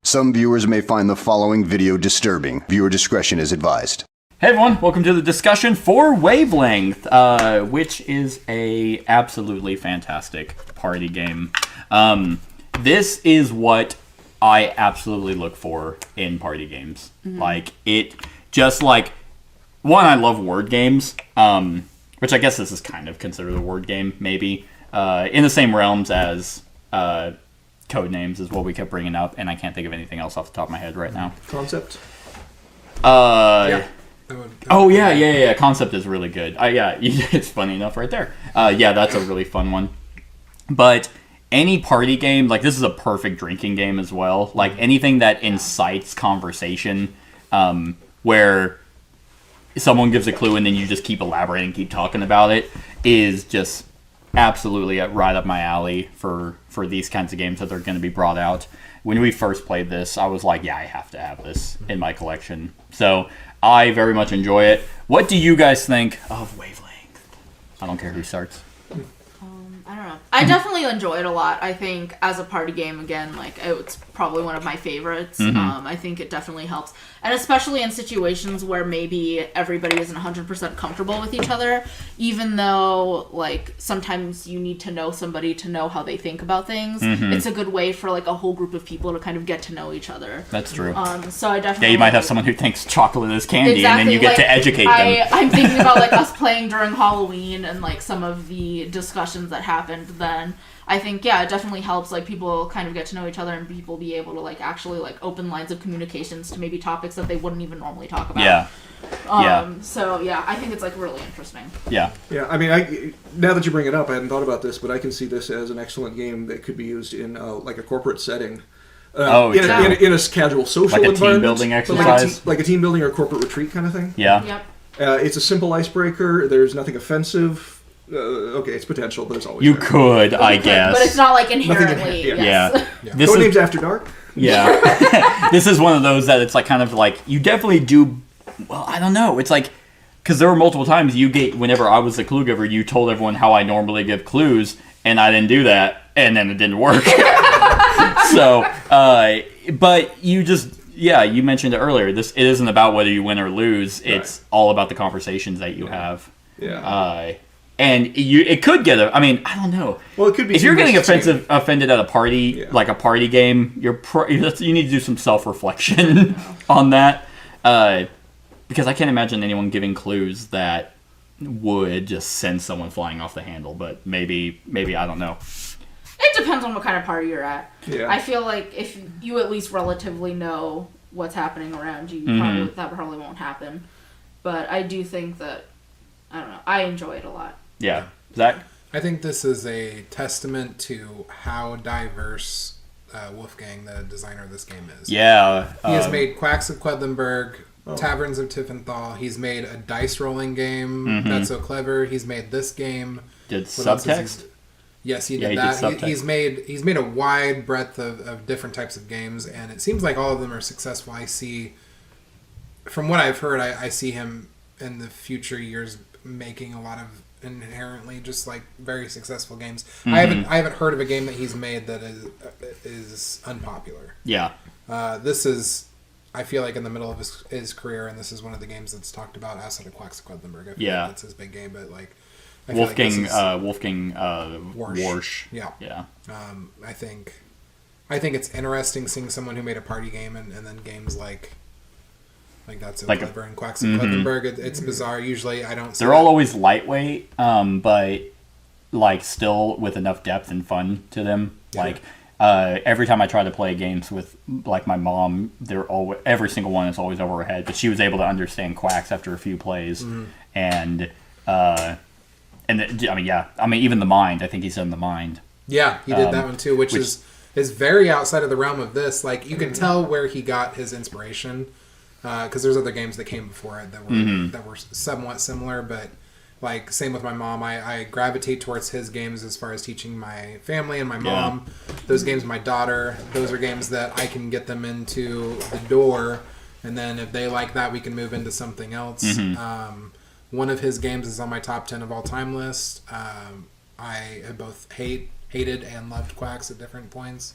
Some viewers may find the following video disturbing. Viewer discretion is advised. Hey everyone, welcome to the discussion for Wavelength, which is a absolutely fantastic party game. This is what I absolutely look for in party games. One, I love word games, which I guess this is kind of considered a word game, maybe, in the same realms as code names is what we kept bringing up, and I can't think of anything else off the top of my head right now. Concept? Yeah. Concept is really good. It's funny enough right there. That's a really fun one. But any party game, like this is a perfect drinking game as well. Like anything that incites conversation, where someone gives a clue and then you just keep elaborating, keep talking about it, is just absolutely right up my alley for these kinds of games that are going to be brought out. When we first played this, I was like, I have to have this in my collection. So I very much enjoy it. What do you guys think of Wavelength? I don't care who starts. I don't know. I definitely enjoy it a lot. I think as a party game, again, it's probably one of my favorites. I think it definitely helps. And especially in situations where maybe everybody isn't 100% comfortable with each other, even though, sometimes you need to know somebody to know how they think about things. It's a good way for, a whole group of people to kind of get to know each other. That's true. So I definitely... Yeah, you might have someone who thinks chocolate is candy, and then you get to educate them. I'm thinking about, us playing during Halloween and, some of the discussions that happened then. I think, it definitely helps, people kind of get to know each other and people be able to, actually, open lines of communications to maybe topics that they wouldn't even normally talk about. So, I think it's, really interesting. Yeah, I mean, now that you bring it up, I hadn't thought about this, but I can see this as an excellent game that could be used in, a corporate setting. In a casual social environment. Like a team building exercise? Like a team building or corporate retreat kind of thing. Yeah. Yep. It's a simple icebreaker. There's nothing offensive. It's potential, but it's always you there. could, I guess. But it's not inherently. Yeah. This Codenames After Dark. Yeah. This is one of those that it's you definitely do. Well, I don't know. It's because there were multiple times whenever I was the clue giver, you told everyone how I normally give clues, and I didn't do that, and then it didn't work. So, but you just. Yeah, you mentioned it earlier. It isn't about whether you win or lose. It's all about the conversations that you have. Yeah. And it could get I don't know. Well, it could be. If you're getting offended at a party, like a party game, you need to do some self-reflection on that. Because I can't imagine anyone giving clues that would just send someone flying off the handle. But maybe I don't know. It depends on what kind of party you're at. Yeah. I feel like if you at least relatively know what's happening around you, that probably won't happen. But I do think that, I don't know, I enjoy it a lot. Yeah. Zach? I think this is a testament to how diverse Wolfgang, the designer of this game, is. Yeah. He has made Quacks of Quedlinburg, Taverns of Tiefenthal. He's made a dice rolling game that's so clever. He's made this game. Did subtext? Yes, he did that. He's made a wide breadth of different types of games, and it seems like all of them are successful. I see, from what I've heard, I see him in the future years making a lot of inherently just very successful games. I haven't heard of a game that he's made that is unpopular. Yeah. This is, I feel like, in the middle of his career, and this is one of the games that's talked about outside of Quacks of Quedlinburg. I feel like that's his big game, but Wolfgang Warsch. Yeah. I think it's interesting seeing someone who made a party game and then games like that's clever and Quacks of Quedlinburg. It's bizarre. Usually I don't see They're all always lightweight, but still with enough depth and fun to them. Yeah. Every time I try to play games with my mom, every single one is always over her head, but she was able to understand Quacks after a few plays. And even The Mind. I think he's done The Mind. Yeah, he did that one too, which is very outside of the realm of this. You can tell where he got his inspiration, because there's other games that came before it that were somewhat similar, but same with my mom. I gravitate towards his games as far as teaching my family and my mom. Those games, my daughter, those are games that I can get them into the door, and then if they like that, we can move into something else. One of his games is on my top 10 of all time list. I have both hated and loved Quacks at different points.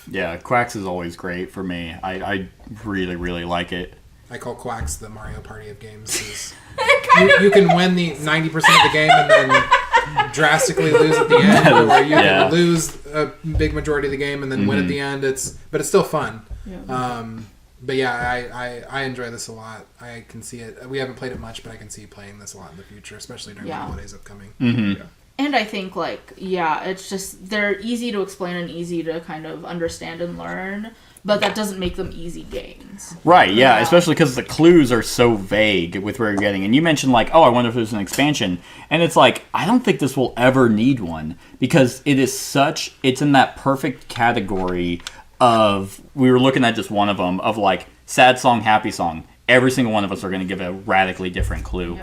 Yeah, Quacks is always great for me. I really, really like it. I call Quacks the Mario Party of games. You can win the 90% of the game and then drastically lose at the end, or you can lose a big majority of the game and then win at the end. But it's still fun. Yeah. But yeah, I enjoy this a lot. I can see it. We haven't played it much, but I can see playing this a lot in the future, especially during the holidays upcoming. Mm-hmm. Yeah. And I think, like, it's just, they're easy to explain and easy to kind of understand and learn, but that doesn't make them easy games. Right, yeah, especially because the clues are so vague with where you're getting. And you mentioned, like, I wonder if there's an expansion. And it's like, I don't think this will ever need one, because it's in that perfect category of, we were looking at just one of them, of, like, sad song, happy song. Every single one of us are going to give a radically different clue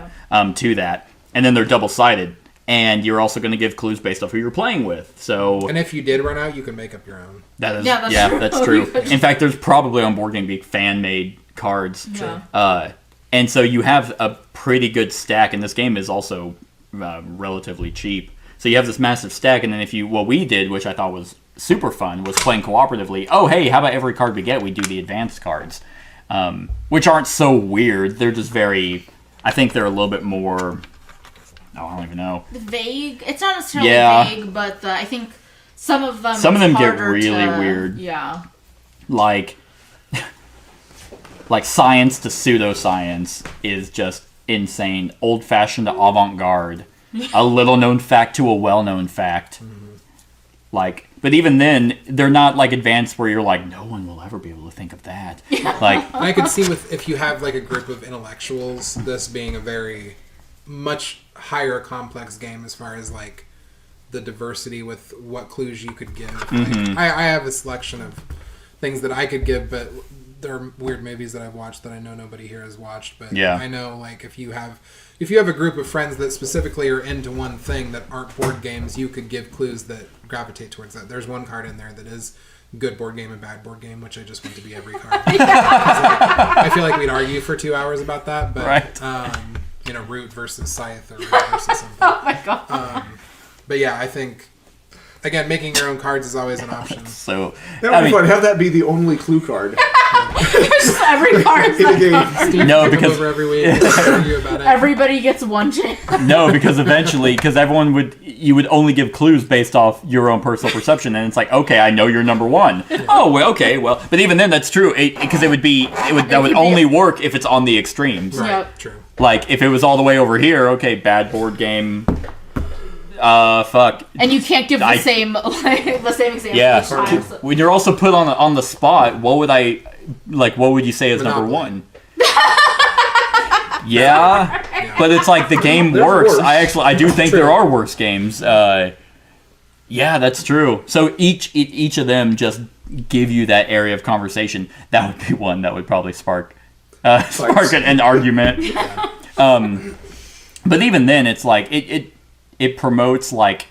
to that. And then they're double-sided. And you're also going to give clues based off who you're playing with. So, and if you did run out, you can make up your own. That's true. In fact, there's probably on Board Game Geek fan-made cards. Yeah. And so you have a pretty good stack, and this game is also relatively cheap. So you have this massive stack, and then what we did, which I thought was super fun, was playing cooperatively. Oh, hey, how about every card we get, we do the advanced cards, which aren't so weird. They're just I think they're a little bit more... I don't even know. Vague. It's not necessarily vague, but I think some of them get really weird. Yeah. Like science to pseudoscience is just insane. Old-fashioned to avant-garde. A little-known fact to a well-known fact. Like, but even then, they're not like advanced where you're like, no one will ever be able to think of that. Like, I could see if you have like a group of intellectuals, this being a very much higher complex game as far as like the diversity with what clues you could give. Like, I have a selection of things that I could give, but there are weird movies that I've watched that I know nobody here has watched. But I know, like, if you have a group of friends that specifically are into one thing that aren't board games, you could give clues that gravitate towards that. There's one card in there that is good board game and bad board game, which I just want to be every card. I feel like we'd argue for 2 hours about that, but root versus scythe or root versus something. Oh my god. But yeah, I think, again, making your own cards is always an option. So that would be fun. Have that be the only clue card. Just every card's in the game. Steve no, because over every week argue about it. Everybody gets one chance. No, because eventually, you would only give clues based off your own personal perception, and it's like, okay, I know you're number one. Oh, well, okay, well, but even then, that's true because that would only work if it's on the extremes. Right. Yep. True. Like if it was all the way over here, okay, bad board game. Fuck. And you can't give the same example. Yeah. Each time, so. When you're also put on the spot, what would you say is number one? Yeah, but it's like the game works. Worse. I do think there are worse games. Yeah, that's true. So each of them just give you that area of conversation. That would be one that would probably spark an argument. But even then, it's like it promotes like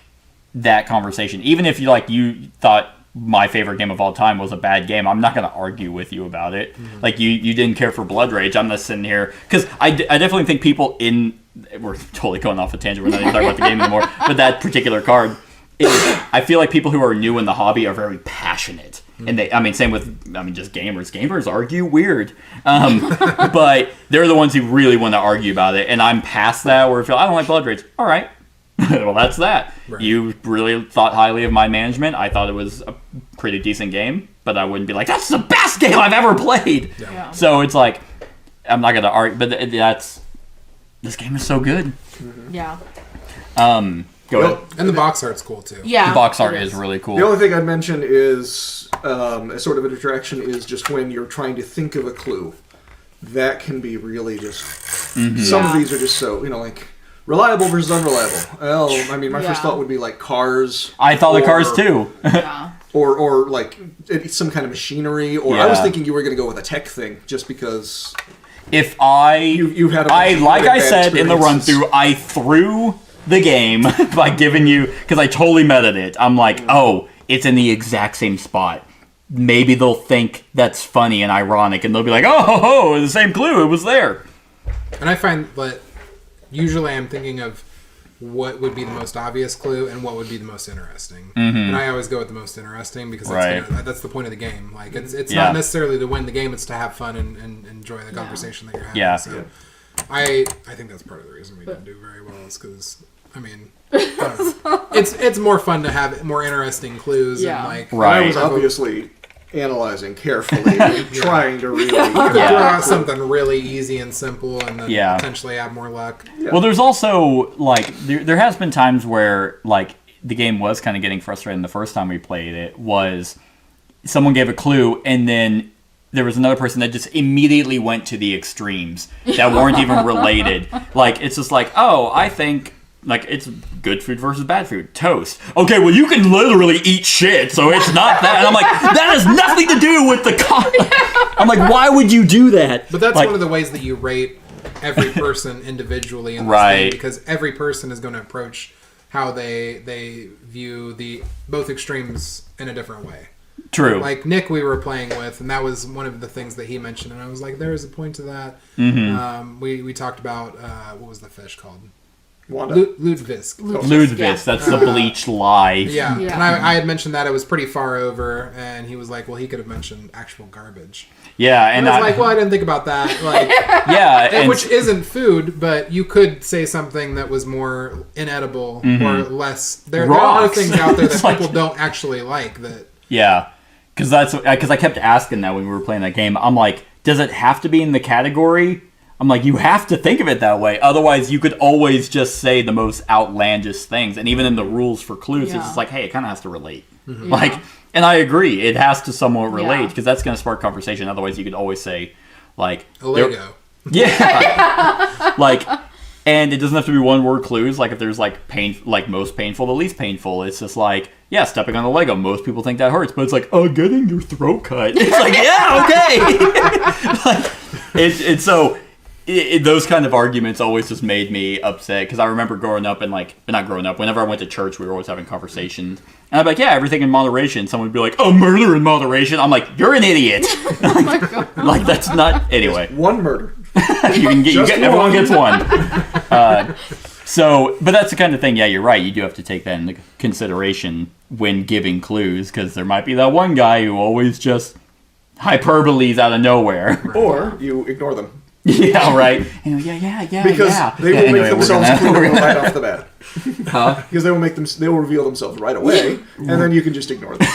that conversation. Even if you thought my favorite game of all time was a bad game, I'm not going to argue with you about it. Mm-hmm. Like you didn't care for Blood Rage. I'm not sitting here because I definitely think people we're totally going off a tangent. We're not even talking about the game anymore. But that particular card, I feel like people who are new in the hobby are very passionate. Mm-hmm. And same with just gamers. Gamers argue weird, but they're the ones who really want to argue about it. And I'm past that where I don't like Blood Rage. All right. Well, that's that. Right. You really thought highly of my management. I thought it was a pretty decent game, but I wouldn't be like, that's the best game I've ever played. Yeah. So it's like, I'm not going to argue, but this game is so good. Mm-hmm. Yeah. Go ahead. And the box art's cool too. Yeah. The box art is really cool. The only thing I'd mention is, as sort of a detraction, is just when you're trying to think of a clue. That can be really just, some of these are just so, like, reliable versus unreliable. Well, my first thought would be like cars. I thought the cars too. Yeah. or like some kind of machinery. Or I was thinking you were going to go with a tech thing, just because. If you've had I said in the run through, I threw the game by giving you because I totally meted it. I'm like, it's in the exact same spot. Maybe they'll think that's funny and ironic, and they'll be like, the same clue. It was there. And I find that. Usually I'm thinking of what would be the most obvious clue and what would be the most interesting. And I always go with the most interesting because that's the point of the game. Like it's not necessarily to win the game; it's to have fun and enjoy the conversation that you're having. Yeah. So I think that's part of the reason we didn't do very well is because I mean. It's more fun to have more interesting clues and like I was obviously analyzing carefully and trying to really throw out something really easy and simple and then potentially have more luck. Well, there's also like there has been times where like the game was kind of getting frustrating the first time we played it was someone gave a clue and then there was another person that just immediately went to the extremes that weren't even related. Like it's just like, oh, I think like, it's good food versus bad food. Toast. Okay, well, you can literally eat shit, so it's not that. And I'm like, that has nothing to do with the I'm like, why would you do that? But that's like, one of the ways that you rate every person individually in this game, because every person is going to approach how they view both extremes in a different way. True. Like Nick we were playing with, and that was one of the things that he mentioned, and I was like, there is a point to that. We talked about, what was the fish called? Ludwig. That's the bleached lie. Yeah. And I had mentioned that it was pretty far over, and he was like, well, he could have mentioned actual garbage. Yeah, and I was like, well, I didn't think about that. Like, which isn't food, but you could say something that was more inedible or less. There are things out there that people don't actually like. That because I kept asking that when we were playing that game. I'm like, does it have to be in the category? I'm like, you have to think of it that way. Otherwise, you could always just say the most outlandish things. And even in the rules for clues, it's just like, hey, it kind of has to relate. Like, and I agree, it has to somewhat relate because that's going to spark conversation. Otherwise, you could always say, like, a Lego. Like, and it doesn't have to be one word clues. Like, if there's like most painful, the least painful. It's just like, stepping on a Lego. Most people think that hurts, but it's like, oh, getting your throat cut. It's like, okay. Like, it's so. Those kind of arguments always just made me upset because I remember growing up and whenever I went to church, we were always having conversations. And I'd be like, everything in moderation. Someone would be like, oh, murder in moderation. I'm like, you're an idiot. Oh my God. Like, that's not... Anyway. One murder. Everyone gets one. But that's the kind of thing, you're right. You do have to take that into consideration when giving clues because there might be that one guy who always just hyperboles out of nowhere. Or you ignore them. Yeah, right. And because they will make themselves clear right off the bat. Because they will reveal themselves right away, and then you can just ignore them.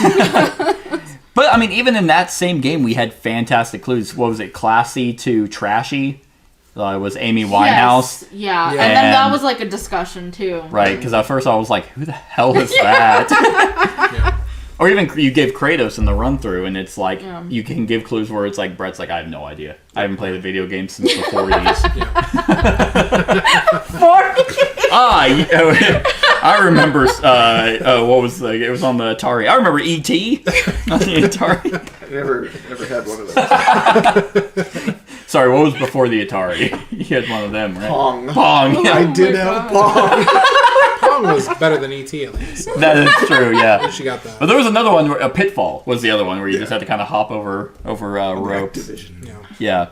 But I mean, even in that same game, we had fantastic clues. What was it? Classy to trashy. It was Amy Winehouse. Yes. Yeah, and then that was like a discussion too. Right, because at first I was like, "Who the hell is that?" Or even you gave Kratos in the run-through, and it's like, you can give clues where it's like, Brett's like, I have no idea. I haven't played a video game since the 40s. 40s? I remember, what was it was on the Atari. I remember E.T. on the Atari. I never had one of those. Sorry, what was before the Atari? You had one of them, right? Pong. I did have Pong. Pong was better than E.T. at least. So. That is true, yeah. She got that. But there was another one, a Pitfall was the other one, where you just had to kind of hop over ropes. Yeah.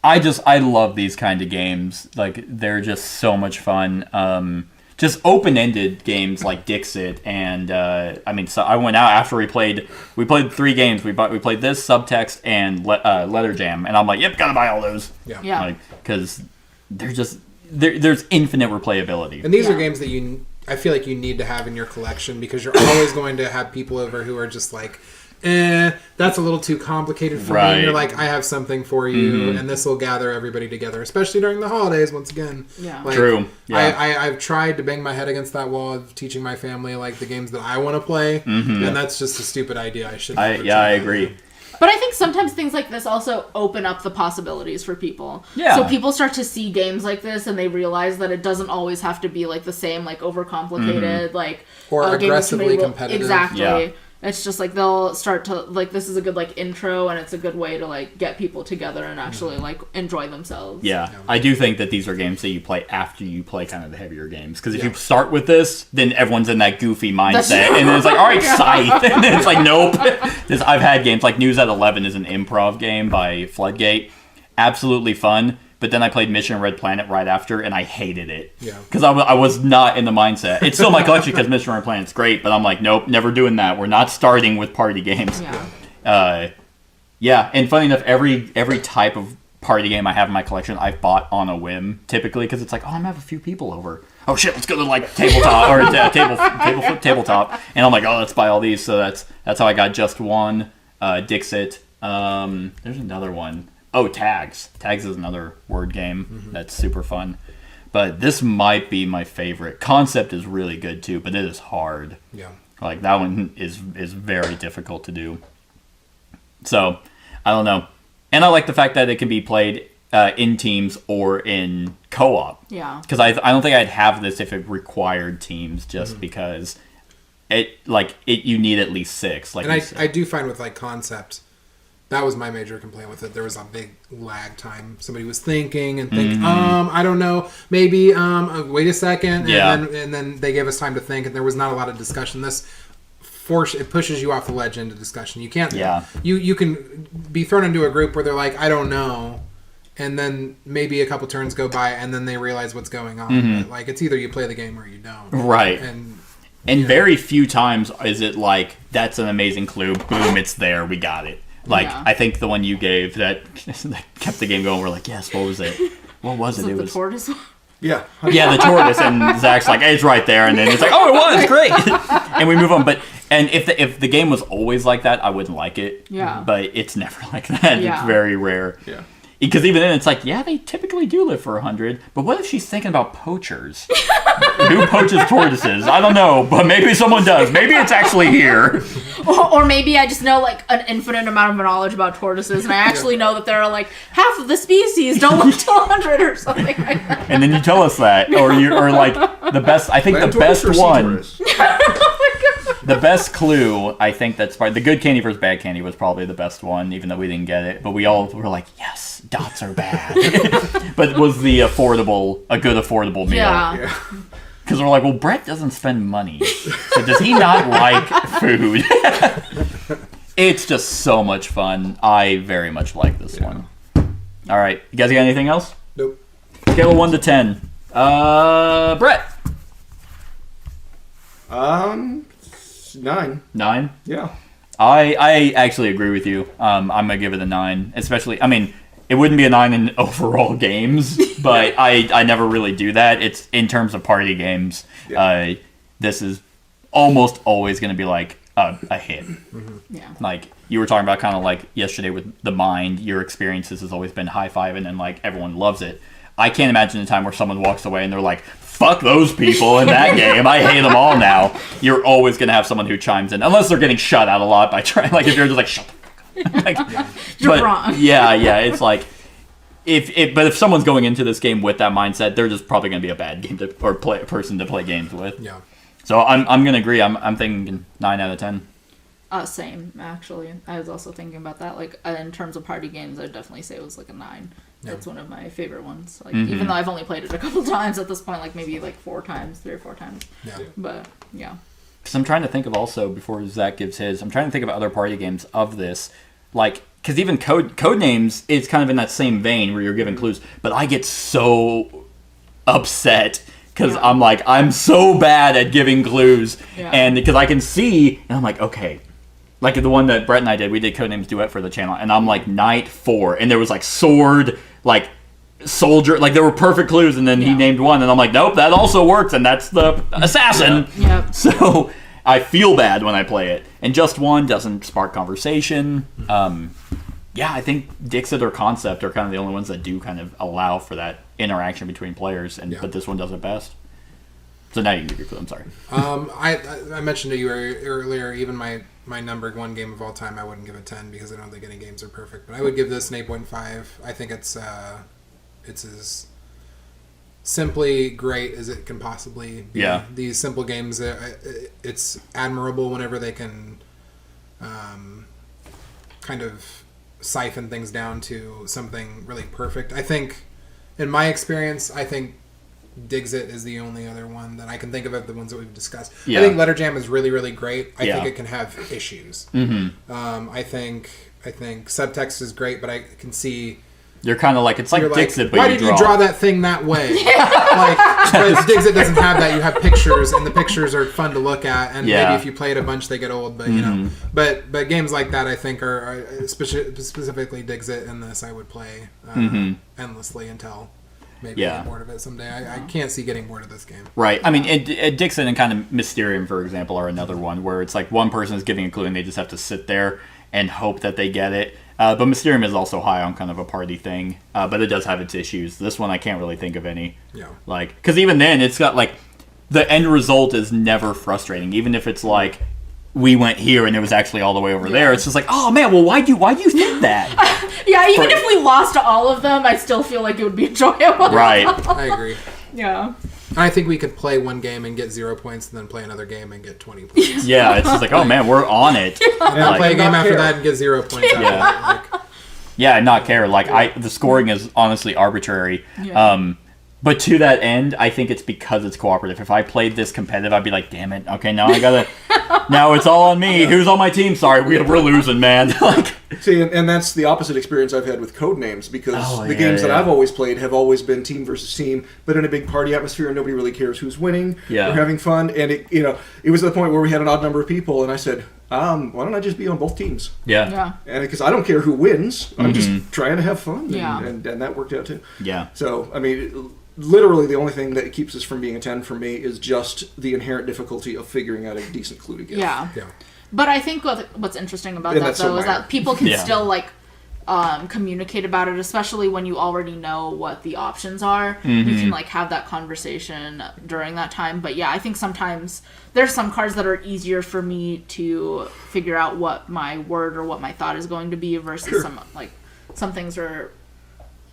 I love these kind of games. Like, they're just so much fun. Just open-ended games like Dixit, and so I went out after we played 3 games. We played this, Subtext, and Letter Jam, and I'm like, yep, gotta buy all those. Yeah. Like, because they're just there's infinite replayability. And these are games that I feel like you need to have in your collection because you're always going to have people over who are just like, that's a little too complicated for me. And you're like, I have something for you, and this will gather everybody together, especially during the holidays. Once again, like, true. Yeah. I've tried to bang my head against that wall of teaching my family like the games that I want to play, and that's just a stupid idea. I should. I agree. But I think sometimes things like this also open up the possibilities for people. Yeah. So people start to see games like this and they realize that it doesn't always have to be like the same, like overcomplicated, like or aggressively competitive. Exactly. Yeah. It's just like they'll start to like this is a good like intro and it's a good way to like get people together and actually like enjoy themselves. Yeah. I do think that these are games that you play after you play kind of the heavier games because if you start with this, then everyone's in that goofy mindset and then it's like, all right, Scythe, and then it's like, nope. I've had games like News at 11 is an improv game by Floodgate, absolutely fun. but then I played Mission Red Planet right after, and I hated it. Yeah. Because I was not in the mindset. It's still my collection because Mission Red Planet's great, but I'm like, nope, never doing that. We're not starting with party games. Yeah. Yeah, and funny enough, every type of party game I have in my collection, I've bought on a whim, typically, because it's like, oh, I'm gonna have a few people over. Oh shit, let's go to like tabletop or tabletop, and I'm like, oh, let's buy all these. So that's how I got Just One, Dixit. There's another one. Oh, Tags. Tags is another word game that's super fun. But this might be my favorite. Concept is really good too, but it is hard. Yeah. Like that one is very difficult to do. So I don't know, and I like the fact that it can be played in teams or in co-op. Yeah. Because I don't think I'd have this if it required teams, just because you need at least 6. Like, and I do find with like Concept, that was my major complaint with it. There was a big lag time. Somebody was thinking and thinking, I don't know, maybe, wait a second, and then they gave us time to think, and there was not a lot of discussion. This it pushes you off the ledge into discussion. You can't. Yeah. You can be thrown into a group where they're like, I don't know, and then maybe a couple turns go by, and then they realize what's going on. But, like, it's either you play the game or you don't. Right. And very few times is it like, that's an amazing clue. Boom, it's there. We got it. Like, I think the one you gave that kept the game going, we're like, yes, what was it? What was it? It was the tortoise one? Yeah. Yeah, the tortoise, and Zach's like, hey, it's right there, and then it's like, oh, it was, great. And we move on. But if the game was always like that, I wouldn't like it. Yeah. But it's never like that. Yeah. It's very rare. Yeah. Because even then, it's like, yeah, they typically do live for 100, but what if she's thinking about poachers? Who poaches tortoises? I don't know, but maybe someone does. Maybe it's actually here. Or maybe I just know, like, an infinite amount of knowledge about tortoises, and I actually know that there are, like, half of the species don't live to 100 or something like that. And then you tell us that. Or like, the best, I think Land the best tortoise or sea one... tortoise? The best clue, I think that's probably... The good candy versus bad candy was probably the best one, even though we didn't get it. But we all were like, yes, dots are bad. But it was a good affordable meal. Yeah. Because we're like, well, Brett doesn't spend money. So does he not like food? It's just so much fun. I very much like this one. All right. You guys got anything else? Nope. Scale of 1 to 10. Brett. 9. 9? Yeah. I actually agree with you. I'm going to give it a 9. Especially, I mean, it wouldn't be a 9 in overall games, but I never really do that. It's in terms of party games. Yeah. This is almost always going to be like a hit. Yeah. Like you were talking about kind of like yesterday with The Mind, your experiences has always been high-fiving and like everyone loves it. I can't imagine a time where someone walks away and they're like, fuck those people in that game. I hate them all now. You're always going to have someone who chimes in, unless they're getting shut out a lot by trying, like if you're just like, shut the fuck up. Like, You're wrong. Yeah, it's like, if someone's going into this game with that mindset, they're just probably going to be a bad game person to play games with. Yeah. So I'm going to agree. I'm thinking 9 out of 10. Same, actually. I was also thinking about that. Like, in terms of party games, I'd definitely say it was like a 9. That's one of my favorite ones. Like, even though I've only played it a couple times at this point, like maybe like 3 or 4 times. Yeah. But yeah. Because I'm trying to think of also, before Zach gives his, I'm trying to think of other party games of this. Like, because even Codenames is kind of in that same vein where you're giving clues, but I get so upset because I'm like, I'm so bad at giving clues. Yeah. And because I can see, and I'm like, okay. Like the one that Brett and I did, we did Codenames Duet for the channel, and I'm like, night 4, and there was like sword, like soldier, like there were perfect clues, and then he named one, and I'm like, nope, that also works, and that's the assassin. Yep. So I feel bad when I play it, and Just One doesn't spark conversation. Yeah, I think Dixit or Concept are kind of the only ones that do kind of allow for that interaction between players, but this one does it best. So now you can give your clue. I'm sorry. I mentioned to you earlier, even my number 1 game of all time, I wouldn't give it 10 because I don't think any games are perfect. But I would give this an 8.5. I think it's as simply great as it can possibly be. Yeah. These simple games, it's admirable whenever they can kind of siphon things down to something really perfect. I think, in my experience, Dixit is the only other one that I can think of the ones that we've discussed. Yeah. I think Letter Jam is really, really great. I think Yeah. it can have issues. Mm-hmm. I think Subtext is great, but I can see You're kind of like, it's like You're Dixit, but why you did you draw that thing that way? Like, but Dixit doesn't have that. You have pictures, and the pictures are fun to look at. And maybe if you play it a bunch, they get old. But you know, but games like that, I think, are specifically Dixit in this. I would play endlessly until maybe I get bored of it someday. I can't see getting bored of this game. Right. I mean, Dixit and kind of Mysterium, for example, are another one where it's like one person is giving a clue and they just have to sit there and hope that they get it. But Mysterium is also high on kind of a party thing, but it does have its issues. This one, I can't really think of any. Yeah. Like, because even then, it's got like the end result is never frustrating. Even if it's like we went here and it was actually all the way over there, it's just like, oh man, well why do you think that? Yeah, even if we lost all of them, I still feel like it would be enjoyable. Right. I agree. Yeah. I think we could play one game and get 0 points, and then play another game and get 20 points. Yeah, it's just like, oh man, we're on it. And then play a game after care. that and get 0 points. After that. Like, Yeah, and not care. Like the scoring is honestly arbitrary. Yeah. But to that end, I think it's because it's cooperative. If I played this competitive, I'd be like, damn it. Okay, now I gotta. Now it's all on me. Who's on my team? Sorry, we're losing, man. Like, See, and that's the opposite experience I've had with Codenames, because the games that I've always played have always been team versus team, but in a big party atmosphere, and nobody really cares who's winning. Yeah. We're having fun, and it was to the point where we had an odd number of people, and I said, why don't I just be on both teams? yeah. Yeah. And because I don't care who wins, I'm just trying to have fun, Yeah. and that worked out too. Yeah. So, I mean, literally the only thing that keeps this from being a 10 for me is just the inherent difficulty of figuring out a decent clue to give. Yeah. yeah. But I think what's interesting about And that, that's so though, is minor. that people can Yeah. still, like, communicate about it, especially when you already know what the options are. You can, like, have that conversation during that time. But, yeah, I think sometimes there's some cards that are easier for me to figure out what my word or what my thought is going to be versus some things are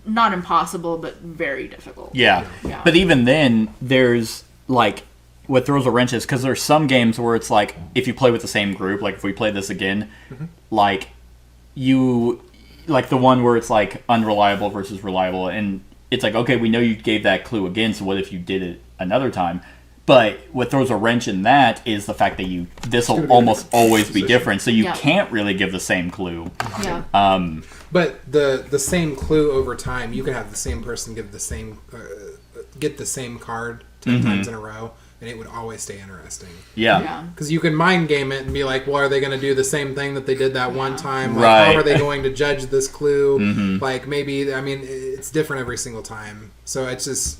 not impossible, but very difficult. Yeah. Yeah. But even then, there's like what throws a wrench is because there's some games where it's like if you play with the same group, like if we play this again, like you like the one where it's like unreliable versus reliable, and it's like, okay, we know you gave that clue again, so what if you did it another time? But what throws a wrench in that is the fact that this will almost always be different, so you can't really give the same clue. Yeah. But the same clue over time, you can have the same person give the same get the same card 10 times in a row, and it would always stay interesting. Yeah. Because you can mind game it and be like, well, are they going to do the same thing that they did that one time? Like, Right. how are they going to judge this clue? Like, maybe, I mean, it's different every single time. So it's just...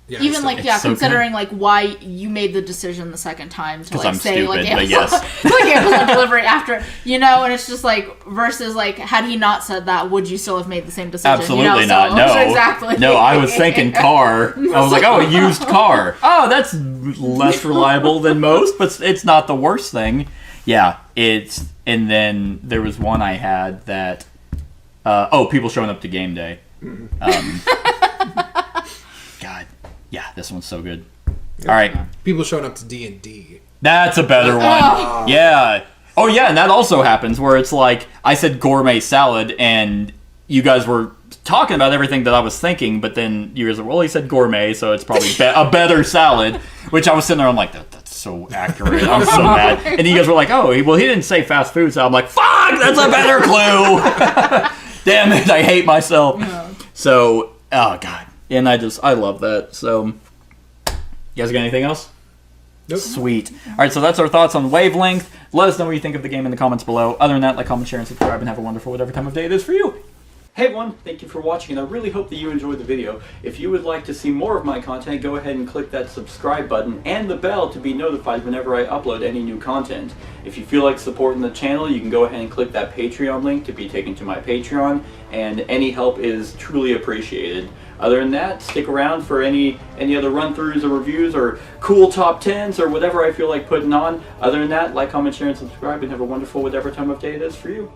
Yeah, Even like so considering like why you made the decision the second time to like I'm say like stupid, but Amazon, like Amazon delivery after, and it's just like versus like had he not said that, would you still have made the same decision? Absolutely So- not. No. exactly. No, I was thinking car. I was like, oh, a used car. Oh, that's less reliable than most, but it's not the worst thing. Yeah, and then there was one I had that, people showing up to game day. God. Yeah, this one's so good. All right. People showing up to D&D. That's a better one. Yeah. Oh, yeah, and that also happens where it's like, I said gourmet salad, and you guys were talking about everything that I was thinking, but then you guys were, well, he said gourmet, so it's probably a better salad, which I was sitting there, I'm like, that's so accurate. I'm so mad. And you guys were like, oh, well, he didn't say fast food, so I'm like, fuck, that's a better clue. Damn it, I hate myself. Yeah. So, oh, God. And I love that. So, you guys got anything else? Nope. Sweet. All right, so that's our thoughts on Wavelength. Let us know what you think of the game in the comments below. Other than that, like, comment, share, and subscribe, and have a wonderful whatever time of day it is for you. Hey everyone, thank you for watching, and I really hope that you enjoyed the video. If you would like to see more of my content, go ahead and click that subscribe button and the bell to be notified whenever I upload any new content. If you feel like supporting the channel, you can go ahead and click that Patreon link to be taken to my Patreon, and any help is truly appreciated. Other than that, stick around for any other run-throughs or reviews or cool top 10s or whatever I feel like putting on. Other than that, like, comment, share, and subscribe, and have a wonderful whatever time of day it is for you.